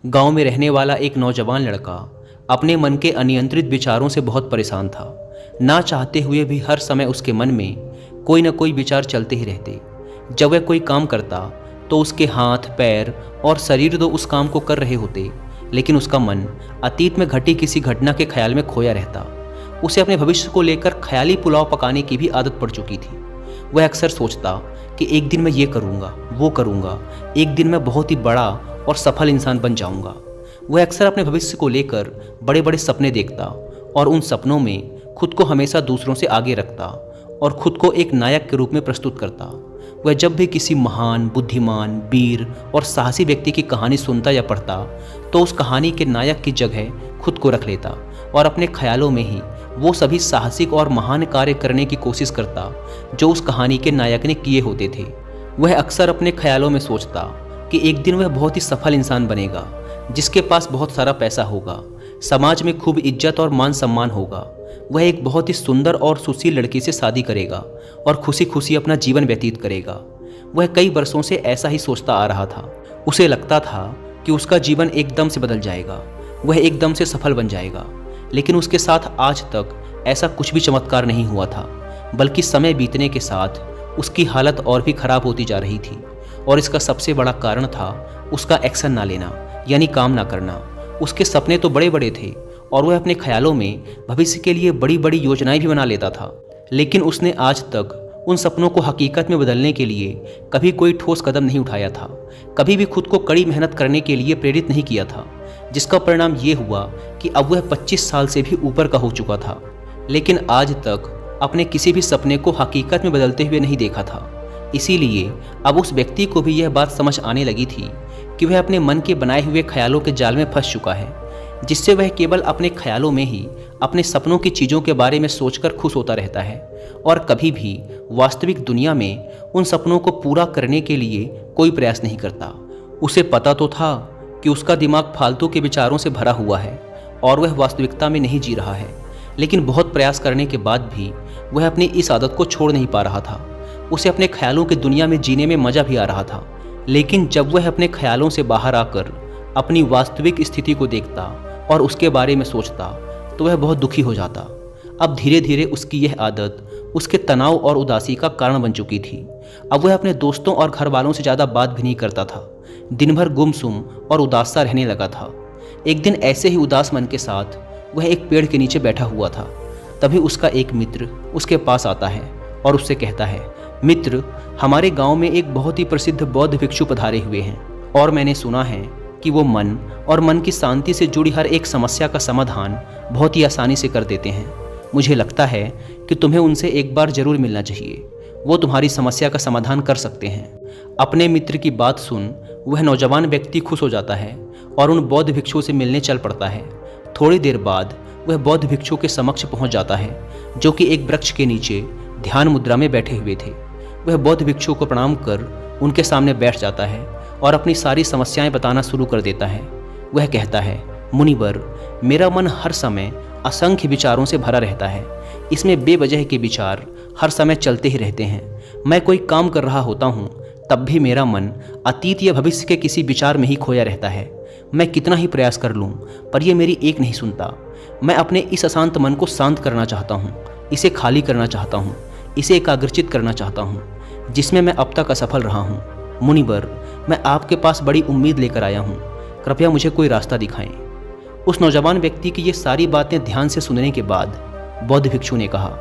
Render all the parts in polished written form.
गांव में रहने वाला एक नौजवान लड़का अपने मन के अनियंत्रित विचारों से बहुत परेशान था। ना चाहते हुए भी हर समय उसके मन में कोई न कोई विचार चलते ही रहते। जब वह कोई काम करता तो उसके हाथ, पैर और शरीर तो उस काम को कर रहे होते, लेकिन उसका मन अतीत में घटी किसी घटना के ख्याल में खोया रहता। उसे अपने भविष्य को लेकर ख्याली पुलाव पकाने की भी आदत पड़ चुकी थी। वह अक्सर सोचता कि एक दिन मैं ये करूँगा, वो करूँगा, एक दिन मैं बहुत ही बड़ा और सफल इंसान बन जाऊँगा। वह अक्सर अपने भविष्य को लेकर बड़े बड़े सपने देखता और उन सपनों में खुद को हमेशा दूसरों से आगे रखता और खुद को एक नायक के रूप में प्रस्तुत करता। वह जब भी किसी महान, बुद्धिमान, वीर और साहसी व्यक्ति की कहानी सुनता या पढ़ता तो उस कहानी के नायक की जगह खुद को रख लेता और अपने ख्यालों में ही वो सभी साहसिक और महान कार्य करने की कोशिश करता जो उस कहानी के नायक ने किए होते थे। वह अक्सर अपने ख्यालों में सोचता कि एक दिन वह बहुत ही सफल इंसान बनेगा, जिसके पास बहुत सारा पैसा होगा, समाज में खूब इज्जत और मान सम्मान होगा। वह एक बहुत ही सुंदर और सुशील लड़की से शादी करेगा और खुशी खुशी अपना जीवन व्यतीत करेगा। वह कई वर्षों से ऐसा ही सोचता आ रहा था। उसे लगता था कि उसका जीवन एकदम से बदल जाएगा, वह एकदम से सफल बन जाएगा। लेकिन उसके साथ आज तक ऐसा कुछ भी चमत्कार नहीं हुआ था, बल्कि समय बीतने के साथ उसकी हालत और भी खराब होती जा रही थी। और इसका सबसे बड़ा कारण था उसका एक्शन ना लेना, यानी काम ना करना। उसके सपने तो बड़े बड़े थे और वह अपने ख्यालों में भविष्य के लिए बड़ी बड़ी योजनाएं भी बना लेता था, लेकिन उसने आज तक उन सपनों को हकीकत में बदलने के लिए कभी कोई ठोस कदम नहीं उठाया था, कभी भी खुद को कड़ी मेहनत करने के लिए प्रेरित नहीं किया था। जिसका परिणाम ये हुआ कि अब वह 25 साल से भी ऊपर का हो चुका था, लेकिन आज तक अपने किसी भी सपने को हकीकत में बदलते हुए नहीं देखा था। इसीलिए अब उस व्यक्ति को भी यह बात समझ आने लगी थी कि वह अपने मन के बनाए हुए ख्यालों के जाल में फंस चुका है, जिससे वह केवल अपने ख्यालों में ही अपने सपनों की चीज़ों के बारे में सोचकर खुश होता रहता है और कभी भी वास्तविक दुनिया में उन सपनों को पूरा करने के लिए कोई प्रयास नहीं करता। उसे पता तो था कि उसका दिमाग फालतू के विचारों से भरा हुआ है और वह वास्तविकता में नहीं जी रहा है, लेकिन बहुत प्रयास करने के बाद भी वह अपनी इस आदत को छोड़ नहीं पा रहा था। उसे अपने ख्यालों की दुनिया में जीने में मज़ा भी आ रहा था, लेकिन जब वह अपने ख्यालों से बाहर आकर अपनी वास्तविक स्थिति को देखता और उसके बारे में सोचता तो वह बहुत दुखी हो जाता। अब धीरे धीरे उसकी यह आदत उसके तनाव और उदासी का कारण बन चुकी थी। अब वह अपने दोस्तों और घर वालों से ज़्यादा बात भी नहीं करता था, दिन भर गुमसुम और उदास सा रहने लगा था। एक दिन ऐसे ही उदास मन के साथ वह एक पेड़ के नीचे बैठा हुआ था। तभी उसका एक मित्र उसके पास आता है और उससे कहता है, मित्र, हमारे गांव में एक बहुत ही प्रसिद्ध बौद्ध भिक्षु पधारे हुए हैं और मैंने सुना है कि वो मन और मन की शांति से जुड़ी हर एक समस्या का समाधान बहुत ही आसानी से कर देते हैं। मुझे लगता है कि तुम्हें उनसे एक बार जरूर मिलना चाहिए, वो तुम्हारी समस्या का समाधान कर सकते हैं। अपने मित्र की बात सुन वह नौजवान व्यक्ति खुश हो जाता है और उन बौद्ध भिक्षु से मिलने चल पड़ता है। थोड़ी देर बाद वह बौद्ध भिक्षु के समक्ष पहुंच जाता है, जो कि एक वृक्ष के नीचे ध्यान मुद्रा में बैठे हुए थे। वह बौद्ध भिक्षु को प्रणाम कर उनके सामने बैठ जाता है और अपनी सारी समस्याएं बताना शुरू कर देता है। वह कहता है, मुनिवर, मेरा मन हर समय असंख्य विचारों से भरा रहता है। इसमें बेवजह के विचार हर समय चलते ही रहते हैं। मैं कोई काम कर रहा होता हूँ तब भी मेरा मन अतीत या भविष्य के किसी विचार में ही खोया रहता है। मैं कितना ही प्रयास कर लूँ पर यह मेरी एक नहीं सुनता। मैं अपने इस अशांत मन को शांत करना चाहता हूँ, इसे खाली करना चाहता हूँ, इसे एकाग्रचित करना चाहता हूँ, जिसमें मैं अब तक असफल रहा हूँ। मुनिवर, मैं आपके पास बड़ी उम्मीद लेकर आया हूँ, कृपया मुझे कोई रास्ता दिखाएं। उस नौजवान व्यक्ति की ये सारी बातें ध्यान से सुनने के बाद बौद्ध भिक्षु ने कहा,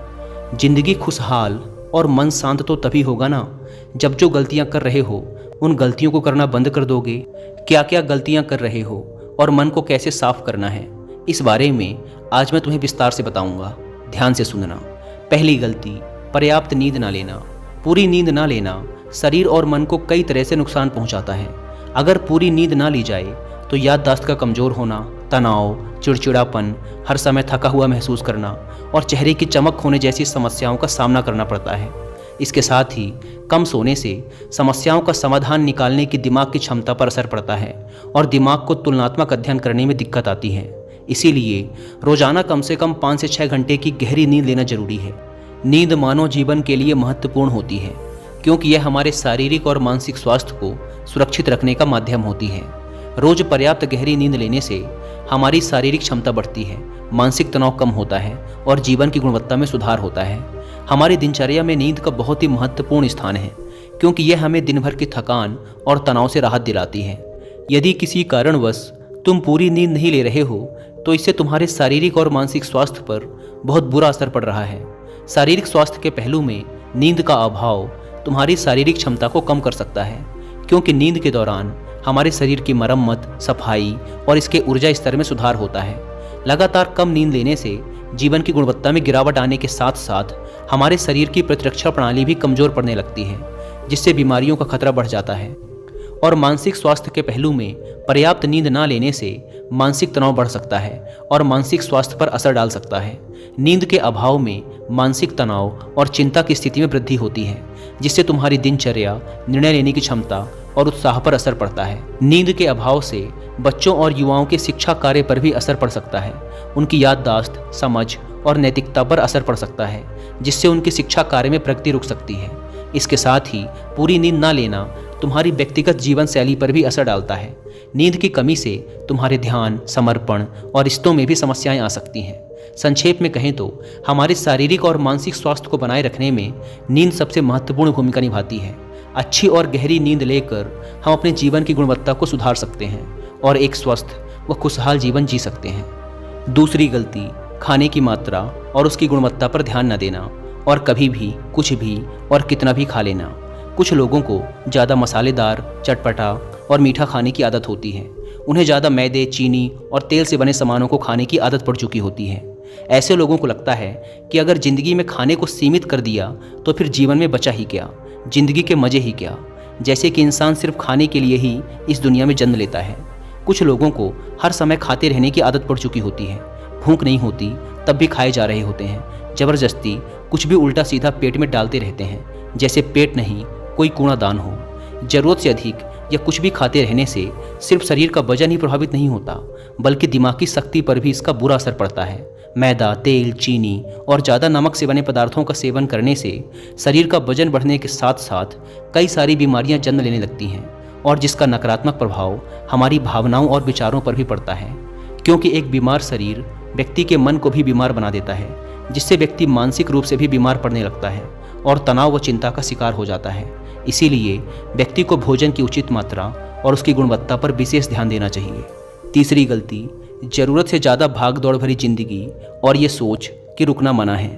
जिंदगी खुशहाल और मन शांत तो तभी होगा ना जब जो गलतियाँ कर रहे हो उन गलतियों को करना बंद कर दोगे। क्या क्या गलतियाँ कर रहे हो और मन को कैसे साफ करना है, इस बारे में आज मैं तुम्हें विस्तार से बताऊंगा। ध्यान से सुनना। पहली गलती, पर्याप्त नींद ना लेना। पूरी नींद ना लेना शरीर और मन को कई तरह से नुकसान पहुंचाता है। अगर पूरी नींद ना ली जाए तो याददाश्त का कमज़ोर होना, तनाव, चिड़चिड़ापन, हर समय थका हुआ महसूस करना और चेहरे की चमक होने जैसी समस्याओं का सामना करना पड़ता है। इसके साथ ही कम सोने से समस्याओं का समाधान निकालने की दिमाग की क्षमता पर असर पड़ता है और दिमाग को तुलनात्मक अध्ययन करने में दिक्कत आती है। इसीलिए रोजाना कम से कम 5 से 6 घंटे की गहरी नींद लेना जरूरी है। नींद मानव जीवन के लिए महत्वपूर्ण होती है क्योंकि यह हमारे शारीरिक और मानसिक स्वास्थ्य को सुरक्षित रखने का माध्यम होती है। रोज पर्याप्त गहरी नींद लेने से हमारी शारीरिक क्षमता बढ़ती है, मानसिक तनाव कम होता है और जीवन की गुणवत्ता में सुधार होता है। हमारी दिनचर्या में नींद का बहुत ही महत्वपूर्ण स्थान है, क्योंकि यह हमें दिन भर की थकान और तनाव से राहत दिलाती है। यदि किसी कारणवश तुम पूरी नींद नहीं ले रहे हो तो इससे तुम्हारे शारीरिक और मानसिक स्वास्थ्य पर बहुत बुरा असर पड़ रहा है। शारीरिक स्वास्थ्य के पहलू में नींद का अभाव तुम्हारी शारीरिक क्षमता को कम कर सकता है, क्योंकि नींद के दौरान हमारे शरीर की मरम्मत, सफाई और इसके ऊर्जा स्तर में सुधार होता है। लगातार कम नींद लेने से जीवन की गुणवत्ता में गिरावट आने के साथ साथ हमारे शरीर की प्रतिरक्षा प्रणाली भी कमजोर पड़ने लगती है, जिससे बीमारियों का खतरा बढ़ जाता है। और मानसिक स्वास्थ्य के पहलू में पर्याप्त नींद ना लेने से मानसिक तनाव बढ़ सकता है और मानसिक स्वास्थ्य पर असर डाल सकता है। नींद के अभाव में मानसिक तनाव और चिंता की स्थिति में वृद्धि होती है, जिससे तुम्हारी दिनचर्या, निर्णय लेने की क्षमता और उत्साह पर असर पड़ता है। नींद के अभाव से बच्चों और युवाओं के शिक्षा कार्य पर भी असर पड़ सकता है। उनकी याददाश्त, समझ और नैतिकता पर असर पड़ सकता है, जिससे उनकी शिक्षा कार्य में प्रगति रुक सकती है। इसके साथ ही पूरी नींद ना लेना तुम्हारी व्यक्तिगत जीवन शैली पर भी असर डालता है। नींद की कमी से तुम्हारे ध्यान, समर्पण और रिश्तों में भी समस्याएं आ सकती हैं। संक्षेप में कहें तो हमारे शारीरिक और मानसिक स्वास्थ्य को बनाए रखने में नींद सबसे महत्वपूर्ण भूमिका निभाती है। अच्छी और गहरी नींद लेकर हम अपने जीवन की गुणवत्ता को सुधार सकते हैं और एक स्वस्थ व खुशहाल जीवन जी सकते हैं। दूसरी गलती, खाने की मात्रा और उसकी गुणवत्ता पर ध्यान न देना और कभी भी कुछ भी और कितना भी खा लेना। कुछ लोगों को ज़्यादा मसालेदार, चटपटा और मीठा खाने की आदत होती है। उन्हें ज़्यादा मैदे, चीनी और तेल से बने सामानों को खाने की आदत पड़ चुकी होती है। ऐसे लोगों को लगता है कि अगर ज़िंदगी में खाने को सीमित कर दिया तो फिर जीवन में बचा ही क्या, ज़िंदगी के मज़े ही क्या, जैसे कि इंसान सिर्फ खाने के लिए ही इस दुनिया में जन्म लेता है। कुछ लोगों को हर समय खाते रहने की आदत पड़ चुकी होती है। भूख नहीं होती तब भी खाए जा रहे होते हैं। ज़बरदस्ती कुछ भी उल्टा सीधा पेट में डालते रहते हैं, जैसे पेट नहीं कोई कूड़ादान हो। ज़रूरत से अधिक या कुछ भी खाते रहने से सिर्फ शरीर का वजन ही प्रभावित नहीं होता, बल्कि दिमागी शक्ति पर भी इसका बुरा असर पड़ता है। मैदा, तेल, चीनी और ज़्यादा नमक से बने पदार्थों का सेवन करने से शरीर का वजन बढ़ने के साथ साथ कई सारी बीमारियां जन्म लेने लगती हैं, और जिसका नकारात्मक प्रभाव हमारी भावनाओं और विचारों पर भी पड़ता है, क्योंकि एक बीमार शरीर व्यक्ति के मन को भी बीमार बना देता है, जिससे व्यक्ति मानसिक रूप से भी बीमार पड़ने लगता है और तनाव व चिंता का शिकार हो जाता है। इसीलिए व्यक्ति को भोजन की उचित मात्रा और उसकी गुणवत्ता पर विशेष ध्यान देना चाहिए। तीसरी गलती, ज़रूरत से ज़्यादा भाग दौड़ भरी जिंदगी और ये सोच कि रुकना मना है।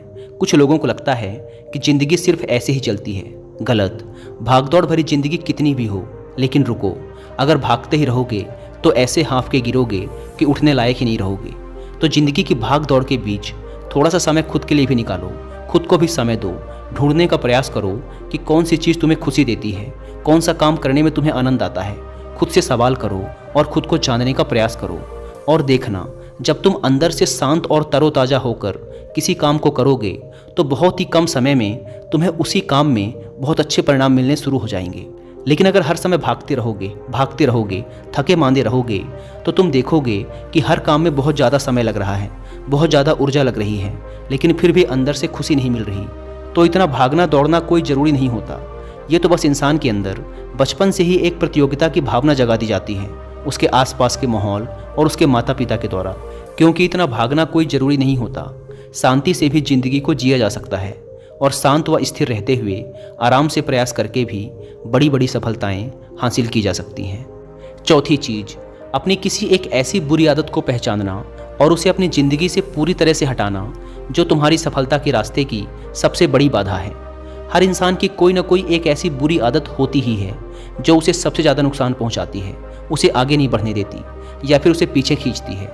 कुछ लोगों को लगता है कि ज़िंदगी सिर्फ ऐसे ही चलती है। गलत। भाग दौड़ भरी जिंदगी कितनी भी हो, लेकिन रुको। अगर भागते ही रहोगे तो ऐसे हाँफ के गिरोगे कि उठने लायक ही नहीं रहोगे। तो ज़िंदगी की भाग दौड़ के बीच थोड़ा सा समय खुद के लिए भी निकालो, खुद को भी समय दो। ढूंढने का प्रयास करो कि कौन सी चीज़ तुम्हें खुशी देती है, कौन सा काम करने में तुम्हें आनंद आता है। खुद से सवाल करो और खुद को जानने का प्रयास करो, और देखना जब तुम अंदर से शांत और तरोताज़ा होकर किसी काम को करोगे तो बहुत ही कम समय में तुम्हें उसी काम में बहुत अच्छे परिणाम मिलने शुरू हो जाएंगे। लेकिन अगर हर समय भागते रहोगे, थके मांदे रहोगे, तो तुम देखोगे कि हर काम में बहुत ज़्यादा समय लग रहा है, बहुत ज़्यादा ऊर्जा लग रही है, लेकिन फिर भी अंदर से खुशी नहीं मिल रही। तो इतना भागना दौड़ना कोई ज़रूरी नहीं होता। ये तो बस इंसान के अंदर बचपन से ही एक प्रतियोगिता की भावना जगा दी जाती है, उसके आसपास के माहौल और उसके माता पिता के द्वारा। क्योंकि इतना भागना कोई ज़रूरी नहीं होता। शांति से भी ज़िंदगी को जिया जा सकता है, और शांत व स्थिर रहते हुए आराम से प्रयास करके भी बड़ी बड़ी सफलताएं हासिल की जा सकती हैं। चौथी चीज़, अपनी किसी एक ऐसी बुरी आदत को पहचानना और उसे अपनी ज़िंदगी से पूरी तरह से हटाना जो तुम्हारी सफलता के रास्ते की सबसे बड़ी बाधा है। हर इंसान की कोई ना कोई एक ऐसी बुरी आदत होती ही है जो उसे सबसे ज़्यादा नुकसान पहुंचाती है, उसे आगे नहीं बढ़ने देती या फिर उसे पीछे खींचती है।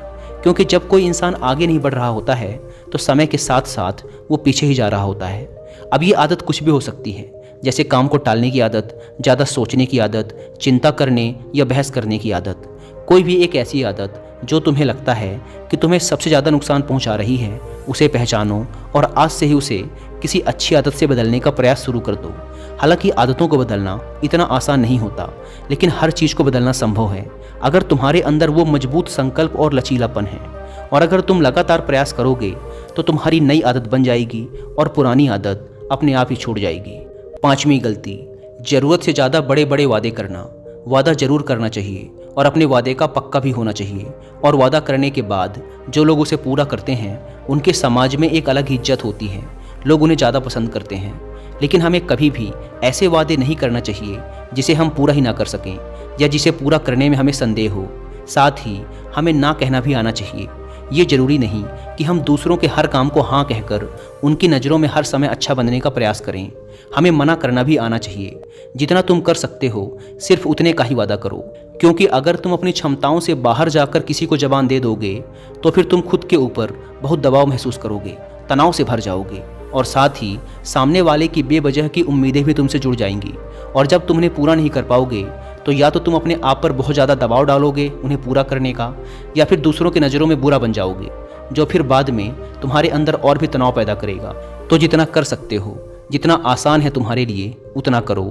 क्योंकि जब कोई इंसान आगे नहीं बढ़ रहा होता है तो समय के साथ साथ वो पीछे ही जा रहा होता है। अब ये आदत कुछ भी हो सकती है, जैसे काम को टालने की आदत, ज़्यादा सोचने की आदत, चिंता करने या बहस करने की आदत। कोई भी एक ऐसी आदत जो तुम्हें लगता है कि तुम्हें सबसे ज़्यादा नुकसान पहुंचा रही है, उसे पहचानो और आज से ही उसे किसी अच्छी आदत से बदलने का प्रयास शुरू कर दो। हालांकि आदतों को बदलना इतना आसान नहीं होता, लेकिन हर चीज़ को बदलना संभव है अगर तुम्हारे अंदर वो मजबूत संकल्प और लचीलापन है। और अगर तुम लगातार प्रयास करोगे तो तुम्हारी नई आदत बन जाएगी और पुरानी आदत अपने आप ही छूट जाएगी। पांचवी गलती, ज़रूरत से ज़्यादा बड़े बड़े वादे करना। वादा जरूर करना चाहिए और अपने वादे का पक्का भी होना चाहिए। और वादा करने के बाद जो लोग उसे पूरा करते हैं उनके समाज में एक अलग इज्जत होती है, लोग उन्हें ज़्यादा पसंद करते हैं। लेकिन हमें कभी भी ऐसे वादे नहीं करना चाहिए जिसे हम पूरा ही ना कर सकें या जिसे पूरा करने में हमें संदेह हो। साथ ही हमें ना कहना भी आना चाहिए। ये ज़रूरी नहीं कि हम दूसरों के हर काम को हाँ कहकर उनकी नज़रों में हर समय अच्छा बनने का प्रयास करें। हमें मना करना भी आना चाहिए। जितना तुम कर सकते हो सिर्फ उतने का ही वादा करो, क्योंकि अगर तुम अपनी क्षमताओं से बाहर जाकर किसी को जबान दे दोगे तो फिर तुम खुद के ऊपर बहुत दबाव महसूस करोगे, तनाव से भर जाओगे और साथ ही सामने वाले की बेवजह की उम्मीदें भी तुमसे जुड़ जाएंगी। और जब तुम उन्हें पूरा नहीं कर पाओगे तो या तो तुम अपने आप पर बहुत ज़्यादा दबाव डालोगे उन्हें पूरा करने का, या फिर दूसरों की नज़रों में बुरा बन जाओगे, जो फिर बाद में तुम्हारे अंदर और भी तनाव पैदा करेगा। तो जितना कर सकते हो, जितना आसान है तुम्हारे लिए उतना करो,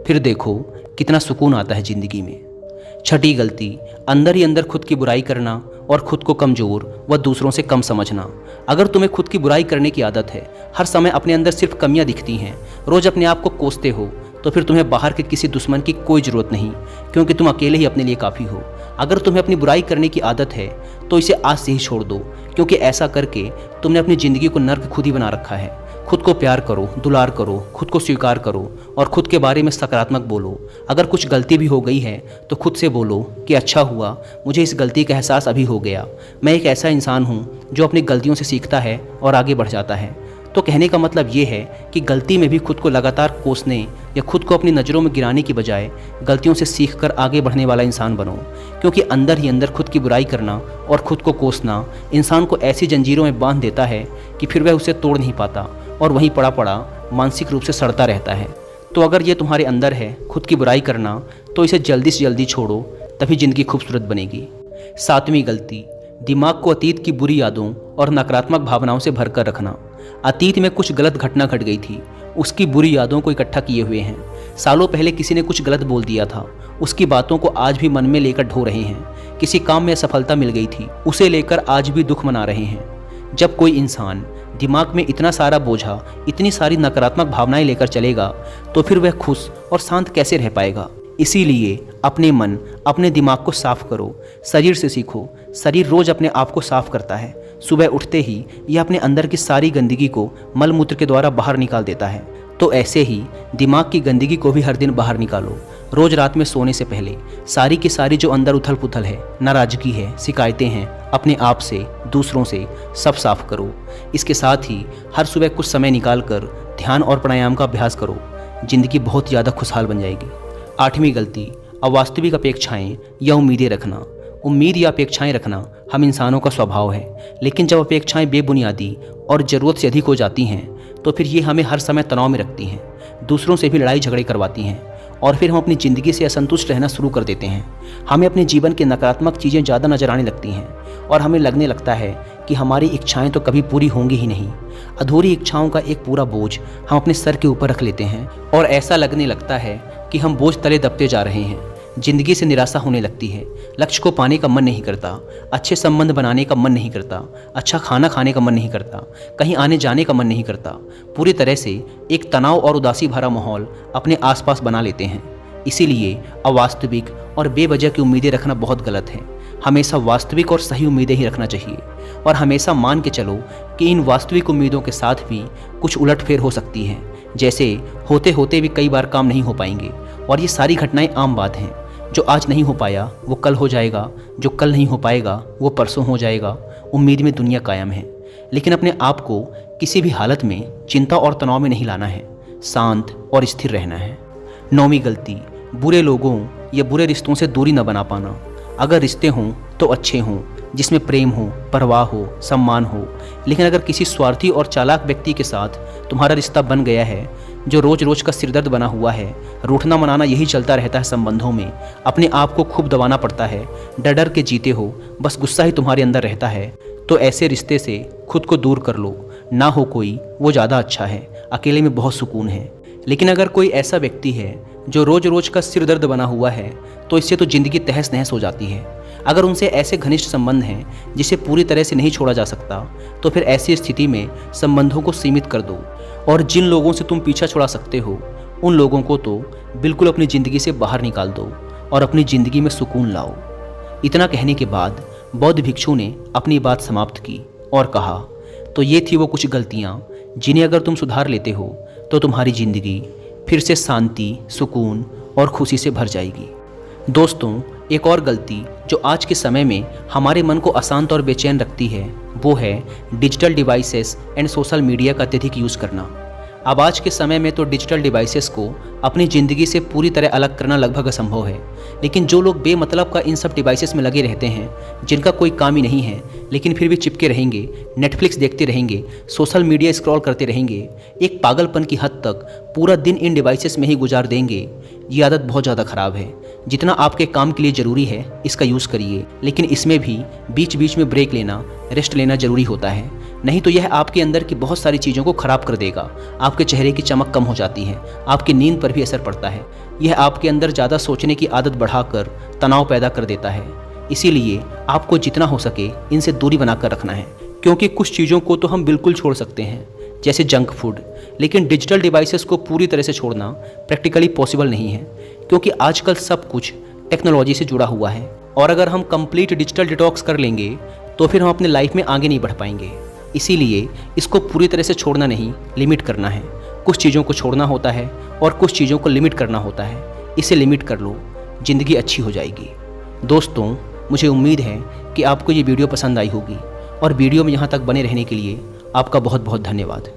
फिर देखो कितना सुकून आता है ज़िंदगी में। छठी गलती, अंदर ही अंदर खुद की बुराई करना और खुद को कमज़ोर व दूसरों से कम समझना। अगर तुम्हें खुद की बुराई करने की आदत है, हर समय अपने अंदर सिर्फ कमियां दिखती हैं, रोज़ अपने आप को कोसते हो, तो फिर तुम्हें बाहर के किसी दुश्मन की कोई ज़रूरत नहीं, क्योंकि तुम अकेले ही अपने लिए काफ़ी हो। अगर तुम्हें अपनी बुराई करने की आदत है तो इसे आज से ही छोड़ दो, क्योंकि ऐसा करके तुमने अपनी ज़िंदगी को नर्क खुद ही बना रखा है। खुद को प्यार करो, दुलार करो, खुद को स्वीकार करो और खुद के बारे में सकारात्मक बोलो। अगर कुछ गलती भी हो गई है तो खुद से बोलो कि अच्छा हुआ, मुझे इस गलती का एहसास अभी हो गया। मैं एक ऐसा इंसान हूँ जो अपनी गलतियों से सीखता है और आगे बढ़ जाता है। तो कहने का मतलब ये है कि गलती में भी खुद को लगातार कोसने या खुद को अपनी नज़रों में गिराने की बजाय गलतियों से सीखकर आगे बढ़ने वाला इंसान बनो, क्योंकि अंदर ही अंदर खुद की बुराई करना और खुद को कोसना इंसान को ऐसी जंजीरों में बांध देता है कि फिर वह उसे तोड़ नहीं पाता और वहीं पड़ा पड़ा मानसिक रूप से सड़ता रहता है। तो अगर ये तुम्हारे अंदर है खुद की बुराई करना, तो इसे जल्दी से जल्दी छोड़ो, तभी ज़िंदगी खूबसूरत बनेगी। सातवीं गलती, दिमाग को अतीत की बुरी यादों और नकारात्मक भावनाओं से भरकर रखना। अतीत में कुछ गलत घटना घट गई थी, उसकी बुरी यादों को इकट्ठा किए हुए हैं। सालों पहले किसी ने कुछ गलत बोल दिया था, उसकी बातों को आज भी मन में लेकर ढो रहे हैं। किसी काम में असफलता मिल गई थी, उसे लेकर आज भी दुख मना रहे हैं। जब कोई इंसान दिमाग में इतना सारा बोझा, इतनी सारी नकारात्मक भावनाएं लेकर चलेगा तो फिर वह खुश और शांत कैसे रह पाएगा। इसीलिए अपने मन, अपने दिमाग को साफ करो। शरीर से सीखो। शरीर रोज अपने आप को साफ करता है। सुबह उठते ही यह अपने अंदर की सारी गंदगी को मल मूत्र के द्वारा बाहर निकाल देता है। तो ऐसे ही दिमाग की गंदगी को भी हर दिन बाहर निकालो। रोज रात में सोने से पहले सारी की सारी जो अंदर उथल पुथल है, नाराजगी है, शिकायतें हैं, अपने आप से, दूसरों से, सब साफ करो। इसके साथ ही हर सुबह कुछ समय निकाल कर ध्यान और प्राणायाम का अभ्यास करो। जिंदगी बहुत ज़्यादा खुशहाल बन जाएगी। आठवीं गलती, अवास्तविक अपेक्षाएं या उम्मीदें रखना। उम्मीद या अपेक्षाएं रखना हम इंसानों का स्वभाव है, लेकिन जब अपेक्षाएं बेबुनियादी और ज़रूरत से अधिक हो जाती हैं तो फिर ये हमें हर समय तनाव में रखती हैं, दूसरों से भी लड़ाई झगड़े करवाती हैं और फिर हम अपनी ज़िंदगी से असंतुष्ट रहना शुरू कर देते हैं। हमें अपने जीवन के नकारात्मक चीज़ें ज़्यादा नजर आने लगती हैं और हमें लगने लगता है कि हमारी इच्छाएं तो कभी पूरी होंगी ही नहीं। अधूरी इच्छाओं का एक पूरा बोझ हम अपने सर के ऊपर रख लेते हैं और ऐसा लगने लगता है कि हम बोझ तले दबते जा रहे हैं। जिंदगी से निराशा होने लगती है। लक्ष्य को पाने का मन नहीं करता, अच्छे संबंध बनाने का मन नहीं करता, अच्छा खाना खाने का मन नहीं करता, कहीं आने जाने का मन नहीं करता। पूरी तरह से एक तनाव और उदासी भरा माहौल अपने आसपास बना लेते हैं। इसीलिए अवास्तविक और बेवजह की उम्मीदें रखना बहुत गलत है। हमेशा वास्तविक और सही उम्मीदें ही रखना चाहिए और हमेशा मान के चलो कि इन वास्तविक उम्मीदों के साथ भी कुछ उलटफेर हो सकती है। जैसे होते होते भी कई बार काम नहीं हो पाएंगे और ये सारी घटनाएं आम बात हैं। जो आज नहीं हो पाया वो कल हो जाएगा, जो कल नहीं हो पाएगा वो परसों हो जाएगा। उम्मीद में दुनिया कायम है, लेकिन अपने आप को किसी भी हालत में चिंता और तनाव में नहीं लाना है। शांत और स्थिर रहना है। नौवीं गलती, बुरे लोगों या बुरे रिश्तों से दूरी न बना पाना। अगर रिश्ते हों तो अच्छे हों, जिसमें प्रेम हो, परवाह हो, सम्मान हो, लेकिन अगर किसी स्वार्थी और चालाक व्यक्ति के साथ तुम्हारा रिश्ता बन गया है जो रोज रोज का सिरदर्द बना हुआ है, रूठना मनाना यही चलता रहता है संबंधों में, अपने आप को खूब दबाना पड़ता है, डर डर के जीते हो, बस गुस्सा ही तुम्हारे अंदर रहता है, तो ऐसे रिश्ते से खुद को दूर कर लो। ना हो कोई वो ज़्यादा अच्छा है, अकेले में बहुत सुकून है। लेकिन अगर कोई ऐसा व्यक्ति है जो रोज रोज का सिर दर्द बना हुआ है तो इससे तो ज़िंदगी तहस नहस हो जाती है। अगर उनसे ऐसे घनिष्ठ संबंध हैं जिसे पूरी तरह से नहीं छोड़ा जा सकता तो फिर ऐसी स्थिति में संबंधों को सीमित कर दो और जिन लोगों से तुम पीछा छुड़ा सकते हो उन लोगों को तो बिल्कुल अपनी ज़िंदगी से बाहर निकाल दो और अपनी ज़िंदगी में सुकून लाओ। इतना कहने के बाद बौद्ध भिक्षु ने अपनी बात समाप्त की और कहा, तो ये थी वो कुछ गलतियाँ जिन्हें अगर तुम सुधार लेते हो तो तुम्हारी ज़िंदगी फिर से शांति, सुकून और खुशी से भर जाएगी। दोस्तों, एक और गलती जो आज के समय में हमारे मन को अशांत और बेचैन रखती है वो है digital devices and social media का अत्यधिक यूज़ करना। अब आज के समय में तो डिजिटल डिवाइसेस को अपनी ज़िंदगी से पूरी तरह अलग करना लगभग असंभव है, लेकिन जो लोग बेमतलब का इन सब डिवाइसेस में लगे रहते हैं, जिनका कोई काम ही नहीं है लेकिन फिर भी चिपके रहेंगे, नेटफ्लिक्स देखते रहेंगे, सोशल मीडिया स्क्रॉल करते रहेंगे, एक पागलपन की हद तक पूरा दिन इन डिवाइसेस में ही गुजार देंगे, ये आदत बहुत ज़्यादा ख़राब है। जितना आपके काम के लिए ज़रूरी है इसका यूज़ करिए, लेकिन इसमें भी बीच बीच में ब्रेक लेना, रेस्ट लेना ज़रूरी होता है, नहीं तो यह आपके अंदर की बहुत सारी चीज़ों को ख़राब कर देगा। आपके चेहरे की चमक कम हो जाती है, आपकी नींद पर भी असर पड़ता है, यह आपके अंदर ज़्यादा सोचने की आदत बढ़ाकर तनाव पैदा कर देता है। इसीलिए आपको जितना हो सके इनसे दूरी बनाकर रखना है, क्योंकि कुछ चीज़ों को तो हम बिल्कुल छोड़ सकते हैं जैसे जंक फूड, लेकिन डिजिटल डिवाइसेस को पूरी तरह से छोड़ना प्रैक्टिकली पॉसिबल नहीं है, क्योंकि आजकल सब कुछ टेक्नोलॉजी से जुड़ा हुआ है और अगर हम कंप्लीट डिजिटल डिटॉक्स कर लेंगे तो फिर हम अपने लाइफ में आगे नहीं बढ़ पाएंगे। इसीलिए इसको पूरी तरह से छोड़ना नहीं, लिमिट करना है। कुछ चीज़ों को छोड़ना होता है और कुछ चीज़ों को लिमिट करना होता है, इसे लिमिट कर लो, ज़िंदगी अच्छी हो जाएगी। दोस्तों, मुझे उम्मीद है कि आपको ये वीडियो पसंद आई होगी और वीडियो में यहाँ तक बने रहने के लिए आपका बहुत बहुत धन्यवाद।